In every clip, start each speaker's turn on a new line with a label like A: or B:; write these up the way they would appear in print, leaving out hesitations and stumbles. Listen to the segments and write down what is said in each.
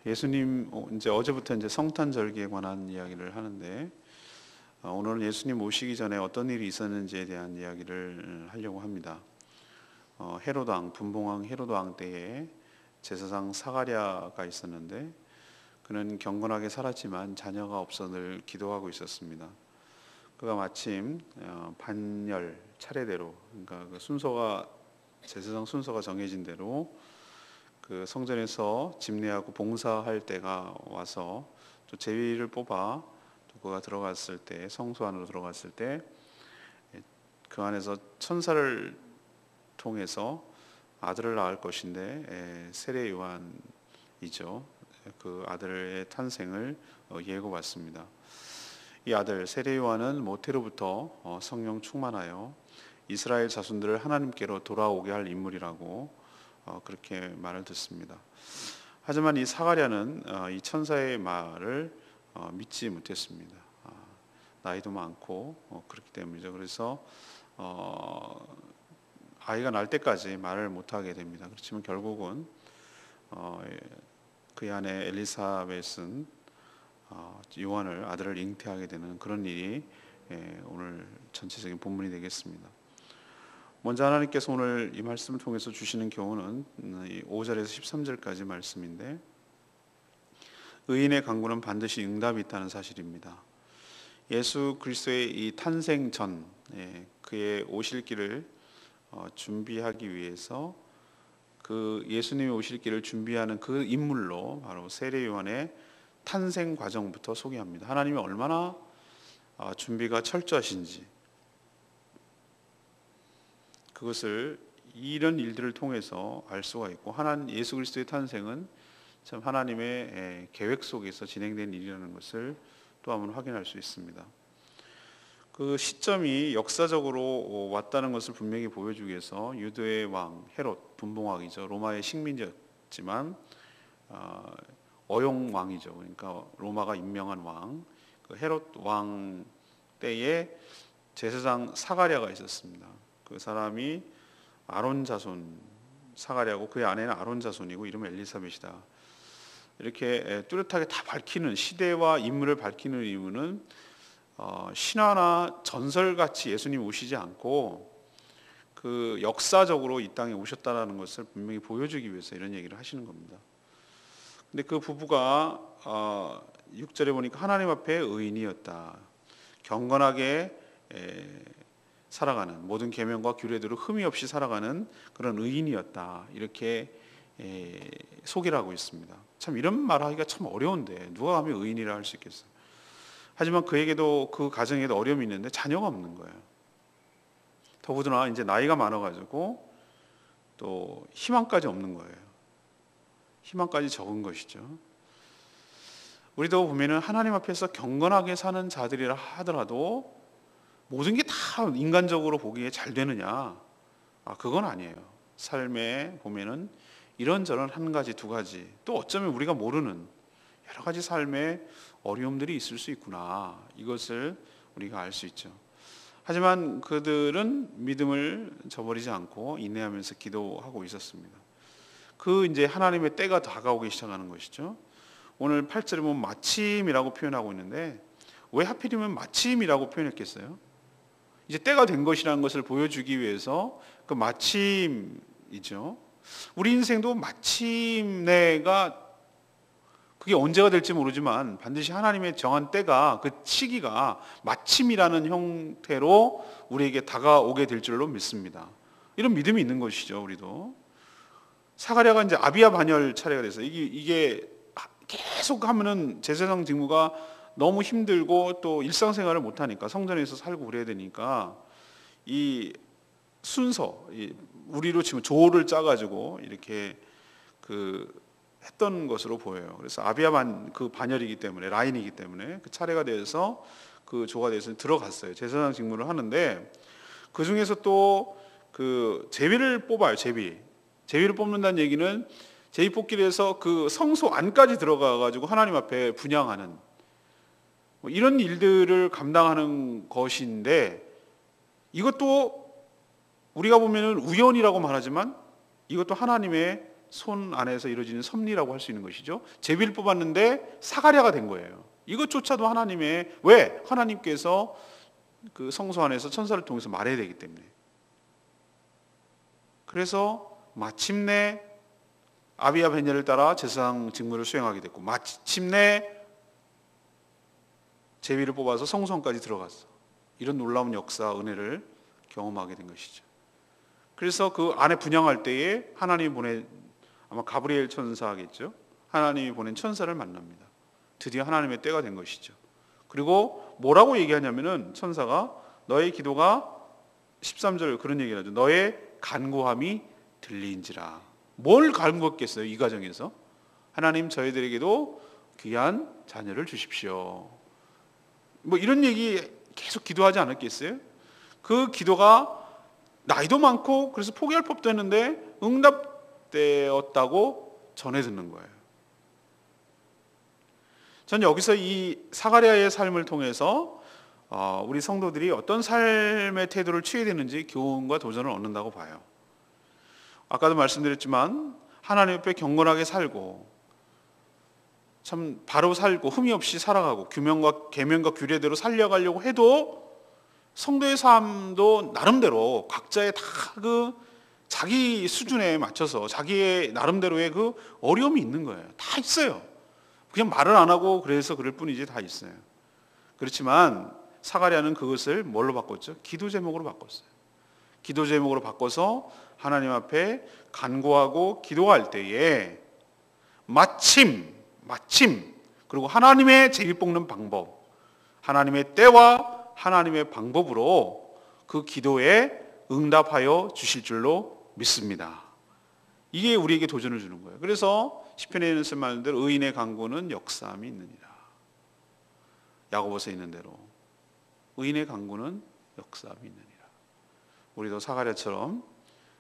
A: 예수님 이제 어제부터 이제 성탄절기에 관한 이야기를 하는데 오늘은 예수님 오시기 전에 어떤 일이 있었는지에 대한 이야기를 하려고 합니다. 헤롯 왕, 분봉왕 헤롯 왕 때에 제사장 사가랴가 있었는데 그는 경건하게 살았지만 자녀가 없어 늘 기도하고 있었습니다. 그가 마침 반열 차례대로, 그러니까 그 순서가 제사장 순서가 정해진 대로 그 성전에서 집례하고 봉사할 때가 와서 또 제위를 뽑아 또 그가 들어갔을 때, 성소 안으로 들어갔을 때 그 안에서 천사를 통해서 아들을 낳을 것인데 세례 요한이죠. 그 아들의 탄생을 예고받습니다. 이 아들 세례 요한은 모태로부터 성령 충만하여 이스라엘 자손들을 하나님께로 돌아오게 할 인물이라고 그렇게 말을 듣습니다. 하지만 이 사가랴는 이 천사의 말을 믿지 못했습니다. 나이도 많고 그렇기 때문이죠. 그래서 아이가 날 때까지 말을 못하게 됩니다. 그렇지만 결국은 그의 아내 엘리사벳은 요한을 아들을 잉태하게 되는 그런 일이 오늘 전체적인 본문이 되겠습니다. 먼저 하나님께서 오늘 이 말씀을 통해서 주시는 교훈은 5절에서 13절까지 말씀인데, 의인의 간구는 반드시 응답이 있다는 사실입니다. 예수 그리스도의 이 탄생 전 그의 오실 길을 준비하기 위해서 그 예수님이 오실 길을 준비하는 그 인물로 바로 세례 요한의 탄생 과정부터 소개합니다. 하나님이 얼마나 준비가 철저하신지, 그것을 이런 일들을 통해서 알 수가 있고, 예수 그리스도의 탄생은 참 하나님의 계획 속에서 진행된 일이라는 것을 또 한번 확인할 수 있습니다. 그 시점이 역사적으로 왔다는 것을 분명히 보여주기 위해서 유대의 왕 헤롯, 분봉왕이죠. 로마의 식민지였지만 어용 왕이죠. 그러니까 로마가 임명한 왕, 그 헤롯 왕 때에 제사장 사가랴가 있었습니다. 그 사람이 아론 자손 사가랴고 그의 아내는 아론 자손이고 이름은 엘리사벳이다. 이렇게 뚜렷하게 다 밝히는, 시대와 인물을 밝히는 이유는 신화나 전설같이 예수님 오시지 않고 그 역사적으로 이 땅에 오셨다라는 것을 분명히 보여주기 위해서 이런 얘기를 하시는 겁니다. 근데 그 부부가 6절에 보니까 하나님 앞에 의인이었다. 경건하게 살아가는, 모든 계명과 규례대로 흠이 없이 살아가는 그런 의인이었다. 이렇게 소개를 하고 있습니다. 참 이런 말하기가 참 어려운데 누가 감히 의인이라 할 수 있겠어요. 하지만 그에게도, 그 가정에도 어려움이 있는데 자녀가 없는 거예요. 더구나 이제 나이가 많아가지고 또 희망까지 없는 거예요. 희망까지 적은 것이죠. 우리도 보면은 하나님 앞에서 경건하게 사는 자들이라 하더라도 모든 게 다 인간적으로 보기에 잘 되느냐? 그건 아니에요. 삶에 보면은 이런저런 한 가지 두 가지, 또 어쩌면 우리가 모르는 여러 가지 삶의 어려움들이 있을 수 있구나. 이것을 우리가 알 수 있죠. 하지만 그들은 믿음을 저버리지 않고 인내하면서 기도하고 있었습니다. 그 이제 하나님의 때가 다가오기 시작하는 것이죠. 오늘 8절에 보면 마침이라고 표현하고 있는데 왜 하필이면 마침이라고 표현했겠어요? 이제 때가 된 것이라는 것을 보여주기 위해서 그 마침이죠. 우리 인생도 마침내가 그게 언제가 될지 모르지만 반드시 하나님의 정한 때가, 그 시기가 마침이라는 형태로 우리에게 다가오게 될 줄로 믿습니다. 이런 믿음이 있는 것이죠. 우리도 사가랴가 이제 아비야 반열 차례가 돼서 이게 계속 하면은 제사장 직무가 너무 힘들고 또 일상생활을 못하니까 성전에서 살고 그래야 되니까 이 순서, 우리로 치면 조를 짜가지고 이렇게 했던 것으로 보여요. 그래서 아비야 그 반열이기 때문에, 라인이기 때문에 그 차례가 돼서 그 조가 돼서 들어갔어요. 제사장 직무를 하는데 그 중에서 또 그 제비를 뽑아요. 제비를 뽑는다는 얘기는 제비 뽑기를 해서 그 성소 안까지 들어가가지고 하나님 앞에 분향하는 이런 일들을 감당하는 것인데, 이것도 우리가 보면은 우연이라고 말하지만 이것도 하나님의 손 안에서 이루어지는 섭리라고 할 수 있는 것이죠. 제비를 뽑았는데 사가랴가 된 거예요. 이것조차도 하나님의, 왜? 하나님께서 그 성소 안에서 천사를 통해서 말해야 되기 때문에. 그래서 마침내 아비야 베냐를 따라 제사장 직무를 수행하게 됐고, 마침내 제비를 뽑아서 성소 안까지 들어갔어. 이런 놀라운 역사, 은혜를 경험하게 된 것이죠. 그래서 그 안에 분향할 때에 하나님이 보낸, 아마 가브리엘 천사겠죠. 하나님이 보낸 천사를 만납니다. 드디어 하나님의 때가 된 것이죠. 그리고 뭐라고 얘기하냐면은 천사가 너의 기도가 13절 그런 얘기를 하죠. 너의 간구함이 들리인지라. 뭘 간구했겠어요? 이 과정에서 하나님 저희들에게도 귀한 자녀를 주십시오. 뭐 이런 얘기 계속 기도하지 않았겠어요? 그 기도가 나이도 많고 그래서 포기할 법도 했는데 응답되었다고 전해 듣는 거예요. 전 여기서 이 사가랴의 삶을 통해서 우리 성도들이 어떤 삶의 태도를 취해야 되는지 교훈과 도전을 얻는다고 봐요. 아까도 말씀드렸지만 하나님 앞에 경건하게 살고 참 바로 살고 흠이 없이 살아가고 규명과 계명과 규례대로 살려가려고 해도 성도의 삶도 나름대로 각자의 다 그 자기 수준에 맞춰서 자기의 나름대로의 그 어려움이 있는 거예요. 다 있어요. 그냥 말을 안 하고 그래서 그럴 뿐이지 다 있어요. 그렇지만 사가랴는 그것을 뭘로 바꿨죠? 기도 제목으로 바꿨어요. 기도 제목으로 바꿔서 하나님 앞에 간구하고 기도할 때에 마침 그리고 하나님의 제비 뽑는 방법, 하나님의 때와 하나님의 방법으로 그 기도에 응답하여 주실 줄로 믿습니다. 이게 우리에게 도전을 주는 거예요. 그래서 시편에 있는 말대로 의인의 간구는 역사함이 있느니라. 야고보서에 있는 대로 의인의 간구는 역사함이 있느니라. 우리도 사가랴처럼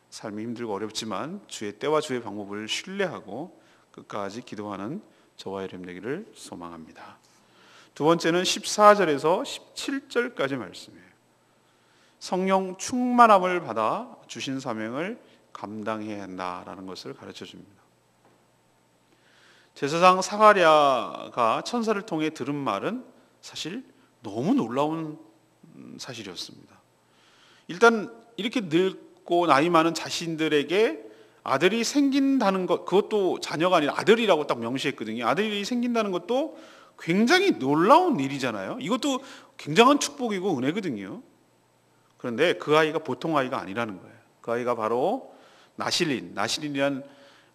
A: 삶이 힘들고 어렵지만 주의 때와 주의 방법을 신뢰하고 끝까지 기도하는 저와 여러분 되기를 소망합니다. 두 번째는 14절에서 17절까지 말씀이에요. 성령 충만함을 받아 주신 사명을 감당해야 한다라는 것을 가르쳐 줍니다. 제사장 사가랴가 천사를 통해 들은 말은 사실 너무 놀라운 사실이었습니다. 일단 이렇게 늙고 나이 많은 자신들에게 아들이 생긴다는 것, 그것도 자녀가 아니라 아들이라고 딱 명시했거든요. 아들이 생긴다는 것도 굉장히 놀라운 일이잖아요. 이것도 굉장한 축복이고 은혜거든요. 그런데 그 아이가 보통 아이가 아니라는 거예요. 그 아이가 바로 나실인이란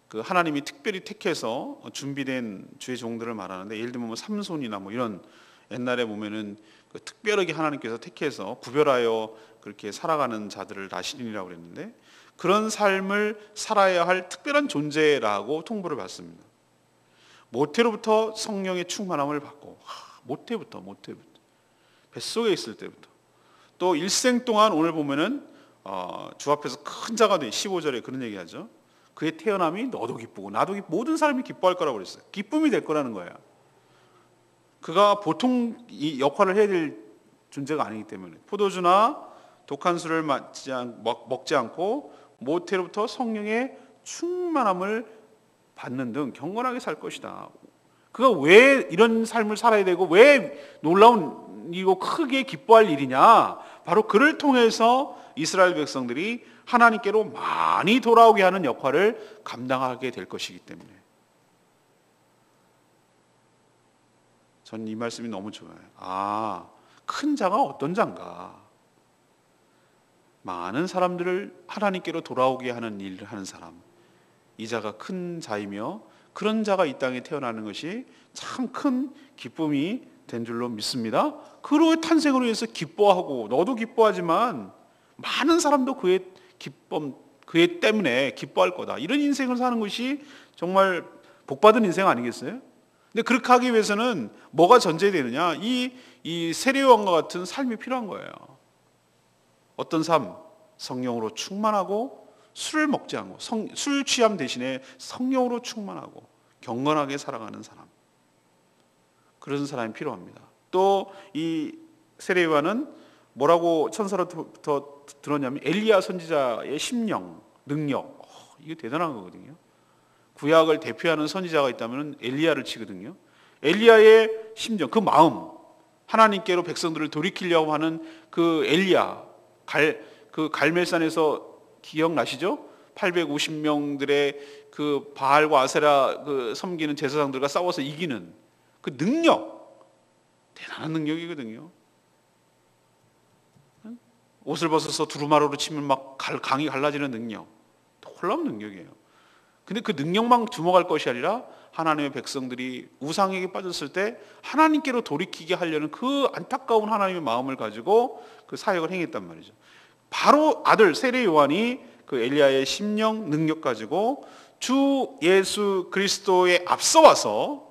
A: 그 하나님이 특별히 택해서 준비된 주의 종들을 말하는데, 예를 들면 삼손이나 뭐 이런 옛날에 보면은 그 특별하게 하나님께서 택해서 구별하여 그렇게 살아가는 자들을 나실인이라고 그랬는데, 그런 삶을 살아야 할 특별한 존재라고 통보를 받습니다. 모태로부터 성령의 충만함을 받고, 모태부터 뱃속에 있을 때부터, 또 일생 동안 오늘 보면은 주 앞에서 큰 자가 돼 15절에 그런 얘기하죠. 그의 태어남이 너도 기쁘고 나도 기쁘고 모든 사람이 기뻐할 거라고 그랬어요. 기쁨이 될 거라는 거예요. 그가 보통 이 역할을 해야 될 존재가 아니기 때문에 포도주나 독한 술을 먹지 않고 모태로부터 성령의 충만함을 받는 등 경건하게 살 것이다. 그가 왜 이런 삶을 살아야 되고 왜 놀라운 이고 크게 기뻐할 일이냐? 바로 그를 통해서 이스라엘 백성들이 하나님께로 많이 돌아오게 하는 역할을 감당하게 될 것이기 때문에. 저는 이 말씀이 너무 좋아요. 큰 자가 어떤 자인가? 많은 사람들을 하나님께로 돌아오게 하는 일을 하는 사람. 이 자가 큰 자이며 그런 자가 이 땅에 태어나는 것이 참 큰 기쁨이 된 줄로 믿습니다. 그로 탄생으로 해서 기뻐하고 너도 기뻐하지만 많은 사람도 그의 기쁨, 그의 때문에 기뻐할 거다. 이런 인생을 사는 것이 정말 복받은 인생 아니겠어요? 근데 그렇게 하기 위해서는 뭐가 전제되느냐? 이 세례요한과 같은 삶이 필요한 거예요. 어떤 삶? 성령으로 충만하고 술을 먹지 않고 술 취함 대신에 성령으로 충만하고 경건하게 살아가는 사람. 그런 사람이 필요합니다. 또 이 세례요한은 뭐라고 천사로부터 들었냐면 엘리야 선지자의 심령, 능력, 이게 대단한 거거든요. 구약을 대표하는 선지자가 있다면 엘리야를 치거든요. 엘리야의 심정, 그 마음, 하나님께로 백성들을 돌이키려고 하는 그 엘리야, 그 갈멜산에서 기억나시죠? 850명들의 그 바알과 아세라 그 섬기는 제사장들과 싸워서 이기는 그 능력, 대단한 능력이거든요. 옷을 벗어서 두루마리로 치면 막 강이 갈라지는 능력, 놀라운 능력이에요. 근데 그 능력만 주목할 것이 아니라 하나님의 백성들이 우상에게 빠졌을 때 하나님께로 돌이키게 하려는 그 안타까운 하나님의 마음을 가지고 그 사역을 행했단 말이죠. 바로 아들 세례 요한이 그 엘리야의 심령 능력 가지고 주 예수 그리스도에 앞서 와서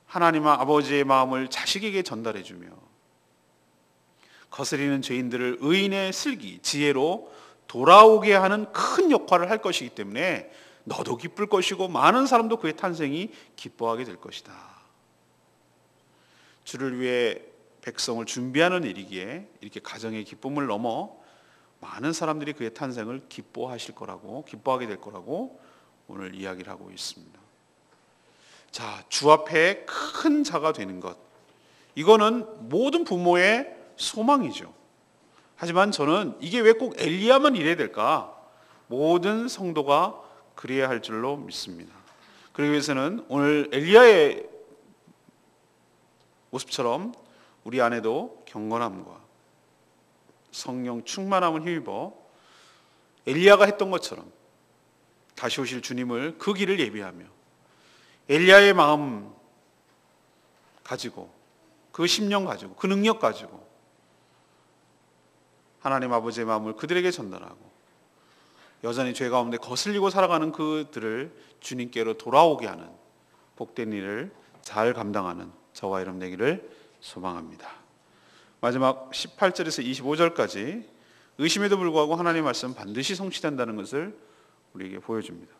A: 하나님 아버지의 마음을 자식에게 전달해주며 거스리는 죄인들을 의인의 슬기, 지혜로 돌아오게 하는 큰 역할을 할 것이기 때문에 너도 기쁠 것이고 많은 사람도 그의 탄생이 기뻐하게 될 것이다. 주를 위해 백성을 준비하는 일이기에 이렇게 가정의 기쁨을 넘어 많은 사람들이 그의 탄생을 기뻐하게 될 거라고 오늘 이야기를 하고 있습니다. 자, 주 앞에 큰 자가 되는 것, 이거는 모든 부모의 소망이죠. 하지만 저는 이게 왜 꼭 엘리야만 이래야 될까? 모든 성도가 그래야 할 줄로 믿습니다. 그러기 위해서는 오늘 엘리야의 모습처럼 우리 안에도 경건함과 성령 충만함을 힘입어 엘리야가 했던 것처럼 다시 오실 주님을 그 길을 예비하며 엘리야의 마음 가지고 그 심령 가지고 그 능력 가지고 하나님 아버지의 마음을 그들에게 전달하고 여전히 죄 가운데 거슬리고 살아가는 그들을 주님께로 돌아오게 하는 복된 일을 잘 감당하는 저와 여러분 되기를 소망합니다. 마지막 18절에서 25절까지 의심에도 불구하고 하나님의 말씀 반드시 성취된다는 것을 우리에게 보여줍니다.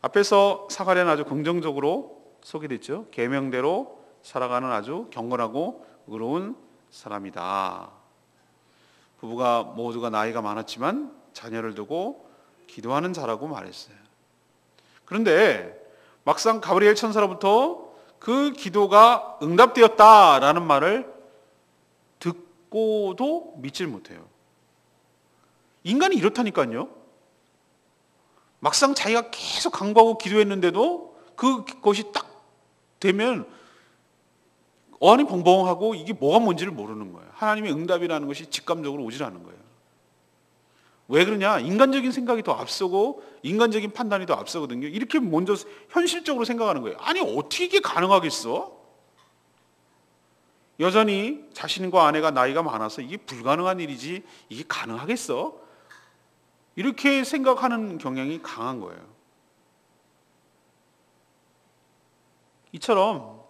A: 앞에서 사가랴는 아주 긍정적으로 소개됐죠. 계명대로 살아가는 아주 경건하고 의로운 사람이다. 부부가 모두가 나이가 많았지만 자녀를 두고 기도하는 자라고 말했어요. 그런데 막상 가브리엘 천사로부터 그 기도가 응답되었다라는 말을 듣고도 믿질 못해요. 인간이 이렇다니까요. 막상 자기가 계속 간구하고 기도했는데도 그것이 딱 되면 어안이 벙벙하고 이게 뭐가 뭔지를 모르는 거예요. 하나님의 응답이라는 것이 직감적으로 오질 않은 거예요. 왜 그러냐? 인간적인 생각이 더 앞서고 인간적인 판단이 더 앞서거든요. 이렇게 먼저 현실적으로 생각하는 거예요. 아니 어떻게 이게 가능하겠어? 여전히 자신과 아내가 나이가 많아서 이게 불가능한 일이지 이게 가능하겠어? 이렇게 생각하는 경향이 강한 거예요. 이처럼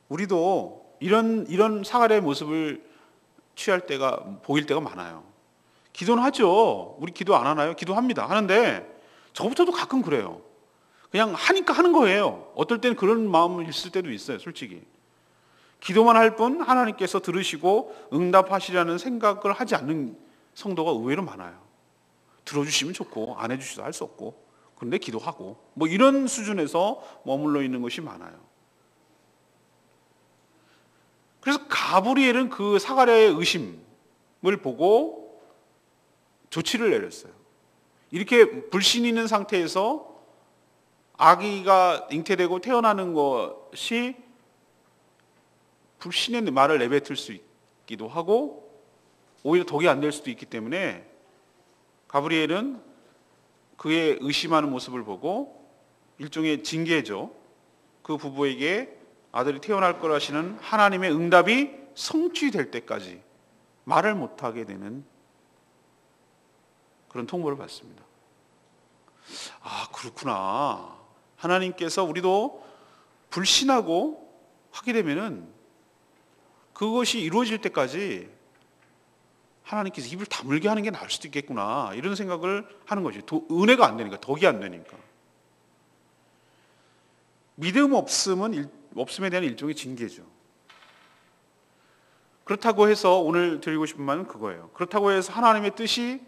A: 우리도 이런 사가랴의 모습을 보일 때가 많아요. 기도는 하죠. 우리 기도 안 하나요? 기도합니다. 하는데 저부터도 가끔 그래요. 그냥 하니까 하는 거예요. 어떨 때는 그런 마음을 있을 때도 있어요. 솔직히. 기도만 할 뿐 하나님께서 들으시고 응답하시라는 생각을 하지 않는 성도가 의외로 많아요. 들어주시면 좋고 안 해주셔도 할 수 없고 그런데 기도하고 뭐 이런 수준에서 머물러 있는 것이 많아요. 그래서 가브리엘은 그 사가랴의 의심을 보고 조치를 내렸어요. 이렇게 불신이 있는 상태에서 아기가 잉태되고 태어나는 것이 불신의 말을 내뱉을 수 있기도 하고 오히려 덕이 안 될 수도 있기 때문에 가브리엘은 그의 의심하는 모습을 보고 일종의 징계죠. 그 부부에게 아들이 태어날 거라시는 하나님의 응답이 성취될 때까지 말을 못하게 되는 그런 통보를 받습니다. 아, 그렇구나. 하나님께서 우리도 불신하고 하게 되면은 그것이 이루어질 때까지 하나님께서 입을 다물게 하는 게 나을 수도 있겠구나. 이런 생각을 하는 거죠. 은혜가 안 되니까, 덕이 안 되니까. 믿음 없음에 대한 일종의 징계죠. 그렇다고 해서 오늘 드리고 싶은 말은 그거예요. 그렇다고 해서 하나님의 뜻이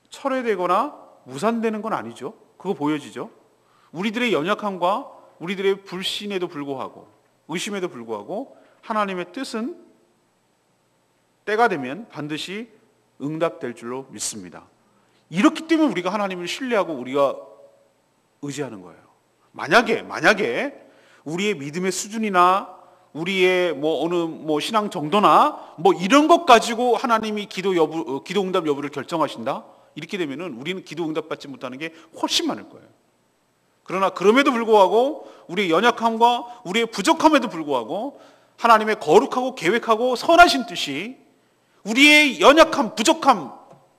A: 철회되거나 무산되는 건 아니죠. 그거 보여지죠. 우리들의 연약함과 우리들의 불신에도 불구하고, 의심에도 불구하고 하나님의 뜻은 때가 되면 반드시 응답될 줄로 믿습니다. 이렇기 때문에 우리가 하나님을 신뢰하고 우리가 의지하는 거예요. 만약에 우리의 믿음의 수준이나 우리의 어느 신앙 정도나 이런 것 가지고 하나님이 기도 응답 여부를 결정하신다? 이렇게 되면은 우리는 기도 응답 받지 못하는 게 훨씬 많을 거예요. 그러나 그럼에도 불구하고 우리의 연약함과 우리의 부족함에도 불구하고 하나님의 거룩하고 계획하고 선하신 뜻이 우리의 연약함, 부족함,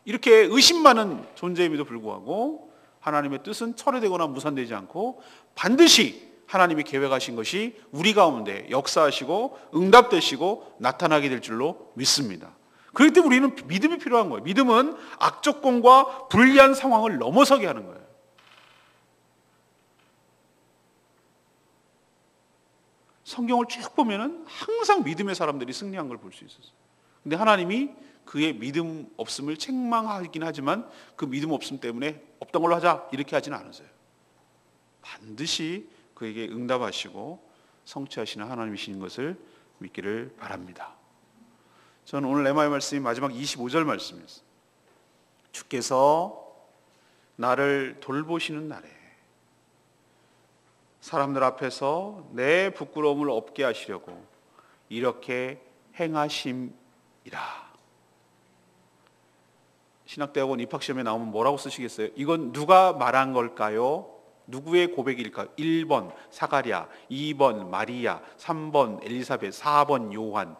A: 이렇게 의심 많은 존재임에도 불구하고 하나님의 뜻은 철회되거나 무산되지 않고 반드시 하나님이 계획하신 것이 우리 가운데 역사하시고 응답되시고 나타나게 될 줄로 믿습니다. 그렇기 때문에 우리는 믿음이 필요한 거예요. 믿음은 악조건과 불리한 상황을 넘어서게 하는 거예요. 성경을 쭉 보면은 항상 믿음의 사람들이 승리한 걸 볼 수 있었어요. 근데 하나님이 그의 믿음 없음을 책망하긴 하지만 그 믿음 없음 때문에 없던 걸로 하자 이렇게 하지는 않으세요. 반드시 그에게 응답하시고 성취하시는 하나님이신 것을 믿기를 바랍니다. 저는 오늘 레마의 말씀이 마지막 25절 말씀이었어요. 주께서 나를 돌보시는 날에 사람들 앞에서 내 부끄러움을 없게 하시려고 이렇게 행하심이라. 신학대학원 입학시험에 나오면 뭐라고 쓰시겠어요? 이건 누가 말한 걸까요? 누구의 고백일까요? 1번 사가랴, 2번 마리아, 3번 엘리사벳, 4번 요한.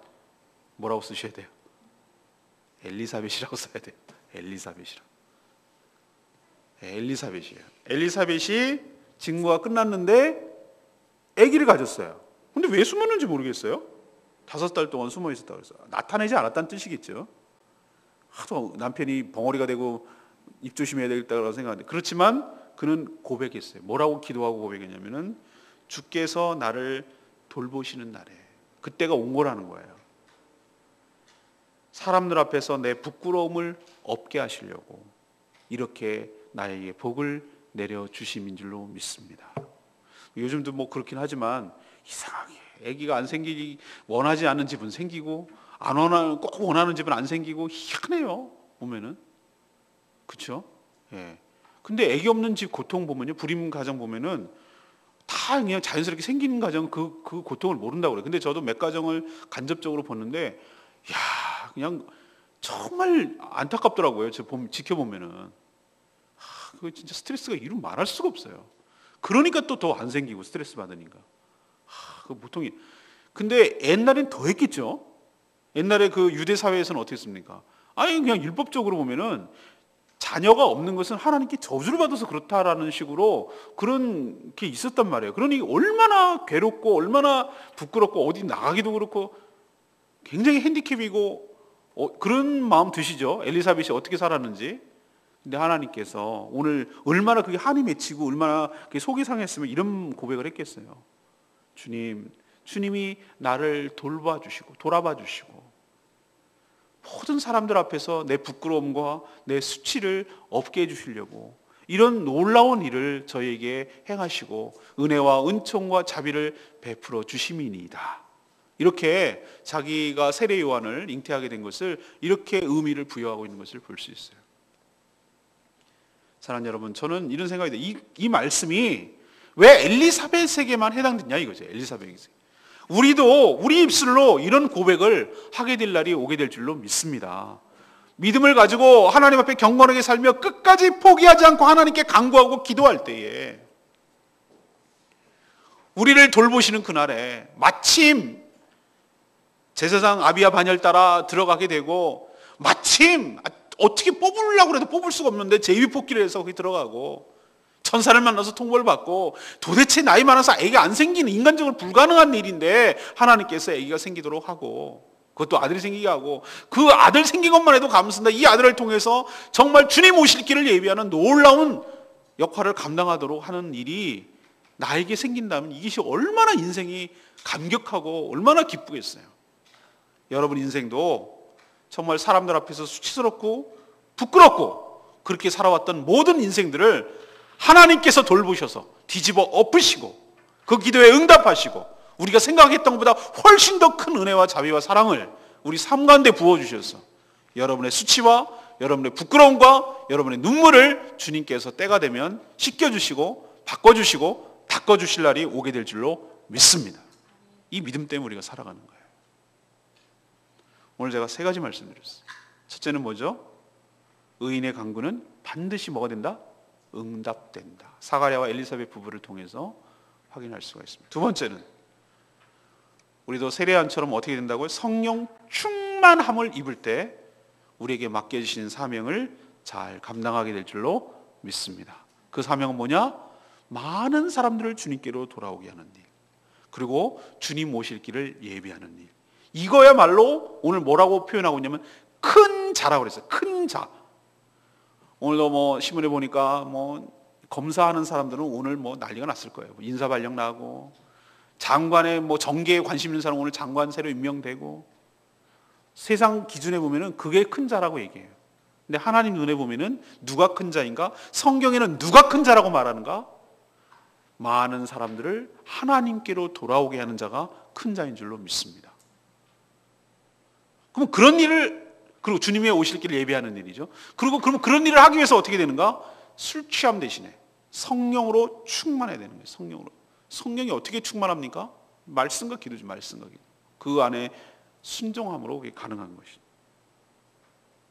A: 뭐라고 쓰셔야 돼요? 엘리사벳이라고 써야 돼요. 엘리사벳이에요. 엘리사벳이 직무가 끝났는데 아기를 가졌어요. 근데 왜 숨었는지 모르겠어요. 5달 동안 숨어 있었다고 그랬어요. 나타내지 않았다는 뜻이겠죠. 하도 남편이 벙어리가 되고 입 조심해야 되겠다고 생각하는데, 그렇지만 그는 고백했어요. 뭐라고 기도하고 고백했냐면은 주께서 나를 돌보시는 날에, 그때가 온 거라는 거예요. 사람들 앞에서 내 부끄러움을 없게 하시려고 이렇게 나에게 복을 내려주심인 줄로 믿습니다. 요즘도 그렇긴 하지만 이상하게 아기가 안 생기기 원하지 않는 집은 생기고 꼭 원하는 집은 안 생기고 희한해요. 보면은. 그렇죠? 예. 근데 아기 없는 집 고통 보면요, 불임 가정 보면은 다 그냥 자연스럽게 생기는 가정 그 고통을 모른다고 그래요. 근데 저도 몇 가정을 간접적으로 봤는데, 야, 그냥 정말 안타깝더라고요. 지켜보면은. 그거 진짜 스트레스가 이루 말할 수가 없어요. 그러니까 또 더 안 생기고 스트레스 받으니까. 그 보통이. 근데 옛날엔 더 했겠죠. 옛날에 그 유대 사회에서는 어떻게 했습니까? 아니 그냥 율법적으로 보면은 자녀가 없는 것은 하나님께 저주를 받아서 그렇다라는 식으로 그런 게 있었단 말이에요. 그러니 얼마나 괴롭고 얼마나 부끄럽고 어디 나가기도 그렇고 굉장히 핸디캡이고 그런 마음 드시죠? 엘리사벳이 어떻게 살았는지. 근데 하나님께서 오늘 얼마나 그게 한이 맺히고 얼마나 그게 속이 상했으면 이런 고백을 했겠어요. 주님이 나를 돌아봐 주시고 모든 사람들 앞에서 내 부끄러움과 내 수치를 없게 해주시려고 이런 놀라운 일을 저에게 행하시고 은혜와 은총과 자비를 베풀어 주심이니이다. 이렇게 자기가 세례 요한을 잉태하게 된 것을 이렇게 의미를 부여하고 있는 것을 볼 수 있어요. 사랑하는 여러분, 저는 이런 생각이 돼요. 이 말씀이 왜 엘리사벳에게만 해당되냐 이거죠. 엘리사벳에게. 우리도 우리 입술로 이런 고백을 하게 될 날이 오게 될 줄로 믿습니다. 믿음을 가지고 하나님 앞에 경건하게 살며 끝까지 포기하지 않고 하나님께 간구하고 기도할 때에 우리를 돌보시는 그날에 마침 제사장 아비야 반열 따라 들어가게 되고 마침 어떻게 뽑으려고 해도 뽑을 수가 없는데 제비뽑기를 해서 거기 들어가고 천사를 만나서 통보를 받고 도대체 나이 많아서 아기가 안 생기는 인간적으로 불가능한 일인데 하나님께서 아기가 생기도록 하고 그것도 아들이 생기게 하고 그 아들 생긴 것만 해도 감사한다. 이 아들을 통해서 정말 주님 오실 길을 예비하는 놀라운 역할을 감당하도록 하는 일이 나에게 생긴다면 이것이 얼마나 인생이 감격하고 얼마나 기쁘겠어요. 여러분 인생도 정말 사람들 앞에서 수치스럽고 부끄럽고 그렇게 살아왔던 모든 인생들을 하나님께서 돌보셔서 뒤집어 엎으시고 그 기도에 응답하시고 우리가 생각했던 것보다 훨씬 더 큰 은혜와 자비와 사랑을 우리 삶 가운데 부어주셔서 여러분의 수치와 여러분의 부끄러움과 여러분의 눈물을 주님께서 때가 되면 씻겨주시고 바꿔주시고 닦아주실 날이 오게 될 줄로 믿습니다. 이 믿음 때문에 우리가 살아가는 거예요. 오늘 제가 3가지 말씀드렸어요. 첫째는 뭐죠? 의인의 간구는 반드시 뭐가 된다? 응답된다. 사가랴와 엘리사벳 부부를 통해서 확인할 수가 있습니다. 두 번째는 우리도 세례요한처럼 어떻게 된다고요? 성령 충만함을 입을 때 우리에게 맡겨주신 사명을 잘 감당하게 될 줄로 믿습니다. 그 사명은 뭐냐? 많은 사람들을 주님께로 돌아오게 하는 일, 그리고 주님 오실 길을 예비하는 일. 이거야말로 오늘 뭐라고 표현하고 있냐면 큰 자라고 그랬어요. 큰 자. 오늘도 뭐 신문에 보니까 뭐 검사하는 사람들은 오늘 뭐 난리가 났을 거예요. 인사 발령 나고, 장관의 뭐 정계에 관심 있는 사람 오늘 장관 새로 임명되고, 세상 기준에 보면은 그게 큰 자라고 얘기해요. 근데 하나님 눈에 보면은 누가 큰 자인가? 성경에는 누가 큰 자라고 말하는가? 많은 사람들을 하나님께로 돌아오게 하는 자가 큰 자인 줄로 믿습니다. 그럼 그런 일을, 그리고 주님의 오실 길을 예비하는 일이죠. 그리고 그러면 그런 일을 하기 위해서 어떻게 되는가? 술 취함 대신에 성령으로 충만해야 되는 거예요. 성령으로. 성령이 어떻게 충만합니까? 말씀과 기도죠. 말씀과 기도. 그 안에 순종함으로 그게 가능한 것이죠.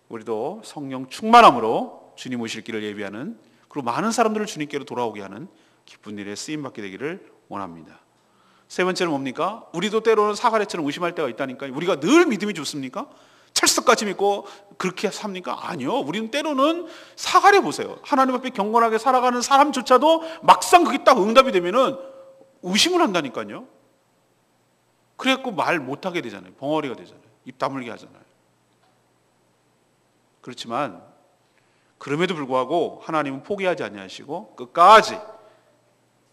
A: 우리도 성령 충만함으로 주님 오실 길을 예비하는, 그리고 많은 사람들을 주님께로 돌아오게 하는 기쁜 일에 쓰임받게 되기를 원합니다. 세 번째는 뭡니까? 우리도 때로는 사가랴처럼 의심할 때가 있다니까요. 우리가 늘 믿음이 좋습니까? 철석같이 믿고 그렇게 삽니까? 아니요. 우리는 때로는 사가랴 보세요. 하나님 앞에 경건하게 살아가는 사람조차도 막상 그게 딱 응답이 되면은 의심을 한다니까요. 그래갖고 말 못하게 되잖아요. 벙어리가 되잖아요. 입 다물게 하잖아요. 그렇지만 그럼에도 불구하고 하나님은 포기하지 아니하시고 끝까지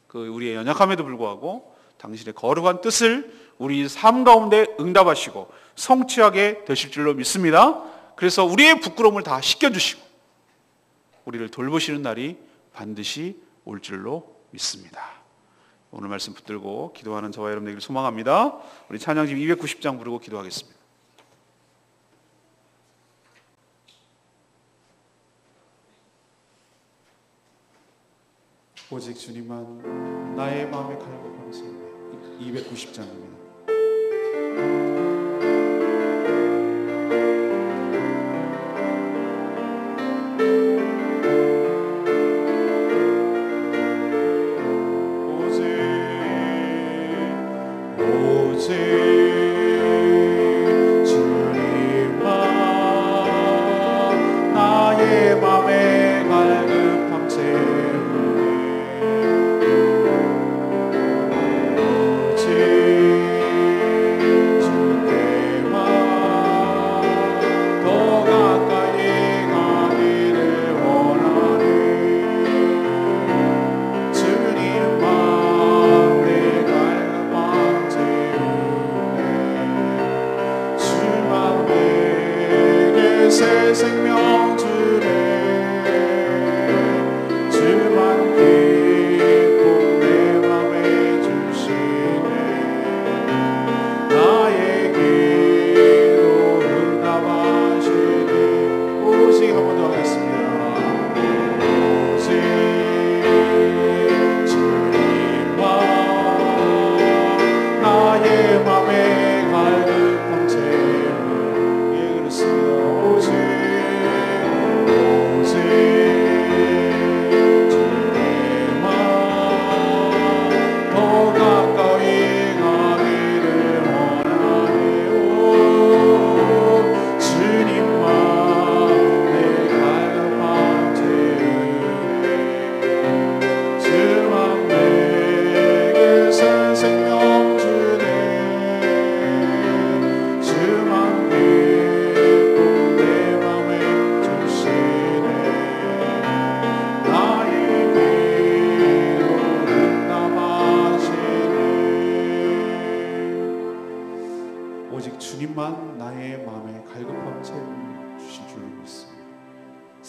A: 그 우리의 연약함에도 불구하고 당신의 거룩한 뜻을 우리 삶 가운데 응답하시고 성취하게 되실 줄로 믿습니다. 그래서 우리의 부끄러움을 다 씻겨주시고 우리를 돌보시는 날이 반드시 올 줄로 믿습니다. 오늘 말씀 붙들고 기도하는 저와 여러분 되기를 소망합니다. 우리 찬양집 290장 부르고 기도하겠습니다. 오직 주님만 나의 마음에 갈급한 새. 290장입니다.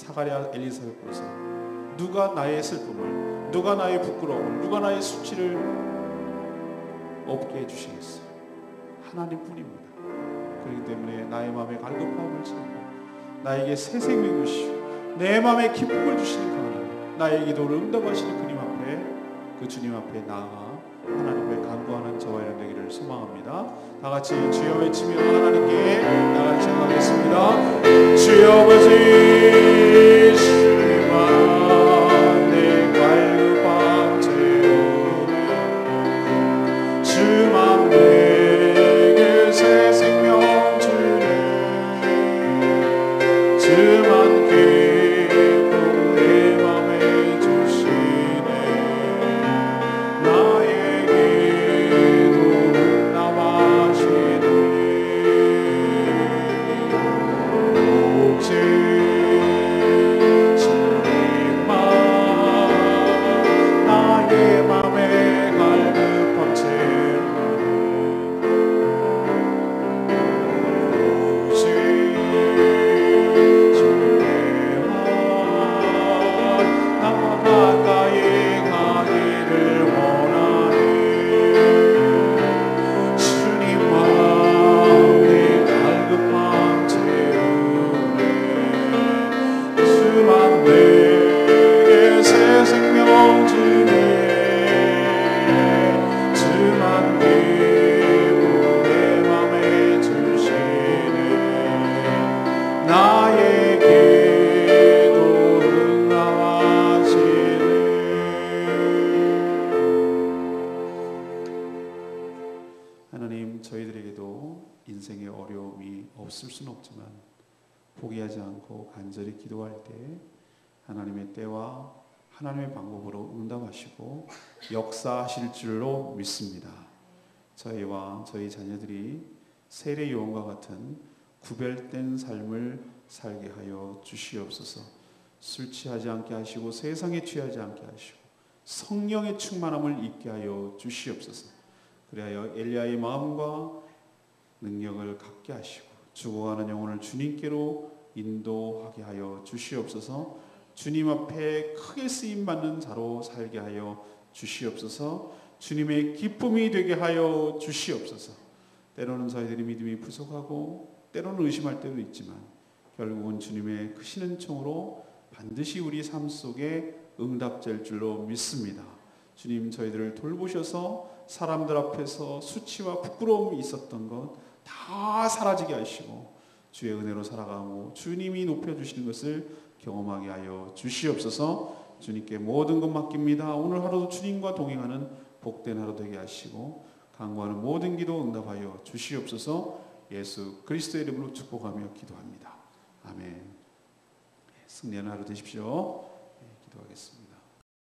A: 사가랴 엘리사벳 보면서 누가 나의 슬픔을, 누가 나의 부끄러움을, 누가 나의 수치를 없게 해주시겠어요? 하나님뿐입니다. 그렇기 때문에 나의 마음에 갈급함을 지고 나에게 새 생명 주시고 내 마음에 기쁨을 주시는 그 하나님, 나의 기도를 응답하시는 그님 앞에, 그 주님 앞에 나아가 하나님을 간구하는 저와 여러분 되기를 소망합니다. 다 같이 주여 외치며 하나님께 나같이 하겠습니다. 주여 아버지, 주님만 내 갈급함 채우네, 주만 내게 새 생명 주네, 주만 기쁨 내 맘에 주시네, 나의 기도 응답하시네. 오직 주님만 나의 맘에 갈급함 채우네, 오직 주님만 나와 가까이 가기를 원하네, 주님만 내 갈급함 채우네, 주만 내게 새 생명 주네, 주만 기쁨 내 맘에 주시네, 나의 기도 응답하시네. 하나님, 저희들에게도 인생의 어려움이 없을 수는 없지만 포기하지 않고 간절히 기도할 때 하나님의 때와 하나님의 방법으로 응답하시고 역사하실 줄로 믿습니다. 저희와 저희 자녀들이 세례 요한과 같은 구별된 삶을 살게 하여 주시옵소서. 술 취하지 않게 하시고 세상에 취하지 않게 하시고 성령의 충만함을 잊게 하여 주시옵소서. 그리하여 엘리야의 마음과 능력을 갖게 하시고 죽어가는 영혼을 주님께로 인도하게 하여 주시옵소서. 주님 앞에 크게 쓰임받는 자로 살게 하여 주시옵소서. 주님의 기쁨이 되게 하여 주시옵소서. 때로는 저희들이 믿음이 부족하고 때로는 의심할 때도 있지만 결국은 주님의 크신 은총으로 반드시 우리 삶 속에 응답될 줄로 믿습니다. 주님, 저희들을 돌보셔서 사람들 앞에서 수치와 부끄러움이 있었던 것 다 사라지게 하시고 주의 은혜로 살아가고 주님이 높여주시는 것을 경험하게 하여 주시옵소서. 주님께 모든 것 맡깁니다. 오늘 하루도 주님과 동행하는 복된 하루 되게 하시고 간구하는 모든 기도 응답하여 주시옵소서. 예수 그리스도의 이름으로 축복하며 기도합니다. 아멘. 승리하는 하루 되십시오. 기도하겠습니다.